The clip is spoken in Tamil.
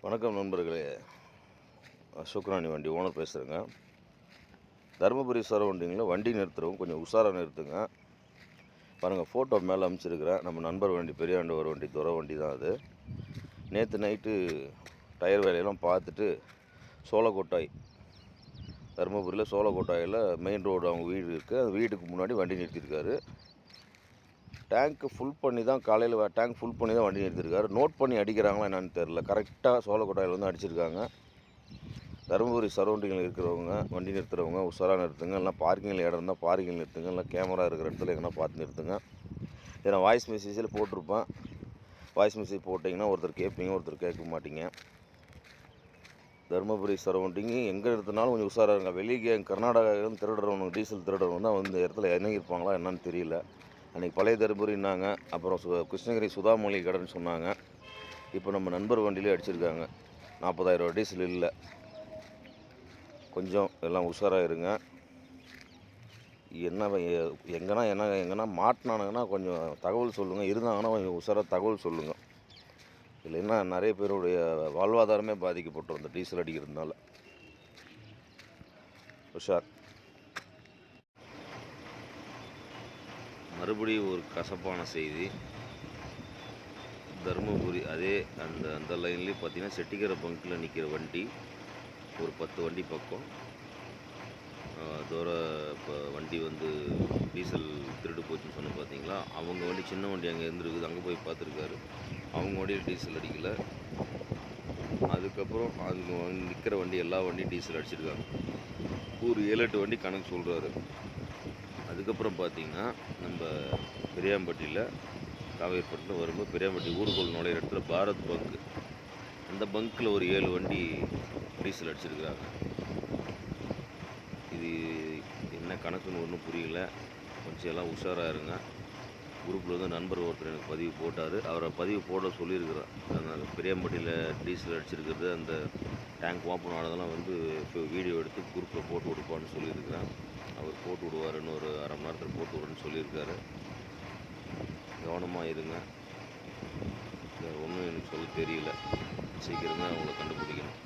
வணக்கம் நண்பர்களே. அசோக்ராணி வண்டி ஓனர் பேசுகிறேங்க. தருமபுரி சரௌண்டிங்கில் வண்டி நிறுத்துறவங்க கொஞ்சம் உஷாராக நிறுத்துங்க. பாருங்கள், ஃபோட்டோ மேலே அனுப்பிச்சிருக்கிறேன். நம்ம நண்பர் வண்டி, பெரியாண்டவர் வண்டி, துறை வண்டி தான் அது. நேற்று நைட்டு டயர் வேலையெல்லாம் பார்த்துட்டு சோளக்கோட்டாய், தருமபுரியில் சோளக்கோட்டாயில் மெயின் ரோடு அவங்க வீடு இருக்குது. அந்த வீட்டுக்கு முன்னாடி வண்டி நிறுத்தியிருக்காரு. டேங்க்கு ஃபுல் பண்ணி தான் காலையில் டேங்க் ஃபுல் பண்ணி தான் வண்டி நிறுத்திருக்காரு. நோட் பண்ணி அடிக்கிறாங்களா என்னன்னு தெரில. கரெக்டாக சோளக்கோட்டாயில் வந்து அடிச்சிருக்காங்க. தருமபுரி சரௌண்டிங்கில் இருக்கிறவங்க வண்டி நிறுத்துறவங்க உஷாராக நிறுத்துங்க. இல்லை பார்க்கிங்கில் இடம் இருந்தால் பார்க்கிங் நிறுத்துங்க. இல்லை கேமரா இருக்கிற இடத்துல எங்கன்னா பார்த்து நிறுத்துங்க. இதை நான் வாய்ஸ் மெசேஜில் போட்டிருப்பேன். வாய்ஸ் மெசேஜ் போட்டிங்கன்னா ஒருத்தர் கேட்பீங்க, ஒருத்தர் கேட்க மாட்டீங்க. தருமபுரி சரௌண்டிங்கு எங்கே நிறுத்தினாலும் கொஞ்சம் உஷாராக இருங்க. வெளியே கர்நாடகாவிலேருந்து திருடுறவங்க, டீசல் திருடுறவங்க தான் வந்து இடத்துல இறங்கியிருப்பாங்களா என்னன்னு தெரியல. அன்றைக்கி பழைய தருமபுரின்னாங்க, அப்புறம் கிருஷ்ணகிரி சுதாமொழி கடைன்னு சொன்னாங்க. இப்போ நம்ம நண்பர் வண்டியிலே அடிச்சிருக்காங்க. 40,000 ரூபா டீசல் இல்லை. கொஞ்சம் எல்லாம் உஷாராக இருங்க. எங்கன்னா மாட்டினானுங்கன்னா கொஞ்சம் தகவல் சொல்லுங்கள். இருந்தாங்கன்னா கொஞ்சம் உஷாராக தகவல் சொல்லுங்கள். இல்லைன்னா நிறைய பேருடைய வாழ்வாதாரமே பாதிக்கப்பட்டுரும் இந்த டீசல் அடிக்கிறதுனால. உஷார். மறுபடியும் ஒரு கசப்பான செய்தி. தருமபுரி அதே அந்த லைன்லேயே பார்த்தீங்கன்னா செட்டிக்கரை பங்கில் நிற்கிற வண்டி ஒரு 10 வண்டி பக்கம் இப்போ வண்டி வந்து டீசல் திருடு போச்சுன்னு சொன்ன பார்த்தீங்களா, அவங்க வண்டி சின்ன வண்டி அங்கே இருந்துருக்குது. அங்கே போய் பார்த்துருக்காரு. அவங்க வண்டியில் டீசல் அடிக்கலை. அதுக்கப்புறம் அங்கே நிற்கிற வண்டி எல்லா வண்டியும் டீசல் அடிச்சிருக்காங்க. ஒரு 7-8 வண்டி கணக்கு சொல்கிறாரு. அதுக்கப்புறம் பார்த்திங்கன்னா நம்ம பெரியாம்பட்டியில் காவேரிப்பட்டினம் வரும்போது பெரியாம்பட்டி ஊருக்குள் நுழையிற இடத்துல பாரத் பங்கு, அந்த பங்க்கில் ஒரு 7 வண்டி டீசல் அடிச்சிருக்கிறாங்க. இது என்ன கணக்குன்னு ஒன்றும் புரியல. கொஞ்சம் எல்லாம் உஷாராக இருங்க. குரூப்பில் வந்து நண்பர் ஒருத்தர் எனக்கு பதிவு போட்டார். அவரை பதிவு போட சொல்லியிருக்கிறேன். அதனால் பெரியாம்பட்டியில் டீசல் அடிச்சிருக்கிறது, அந்த டேங்க் ஓப்பன் ஆனதெல்லாம் வந்து இப்போ வீடியோ எடுத்து குரூப்பில் போட்டு கொடுப்பான்னு சொல்லியிருக்கிறேன். அவர் போட்டு விடுவாருன்னு ஒரு அரை மணி நேரத்தில் போட்டு விடுறேன்னு சொல்லியிருக்காரு. கவனமாக இருங்க. ஒன்றும் எனக்கு சொல்ல தெரியல. சீக்கிரம் தான் அவங்கள கண்டுபிடிக்கணும்.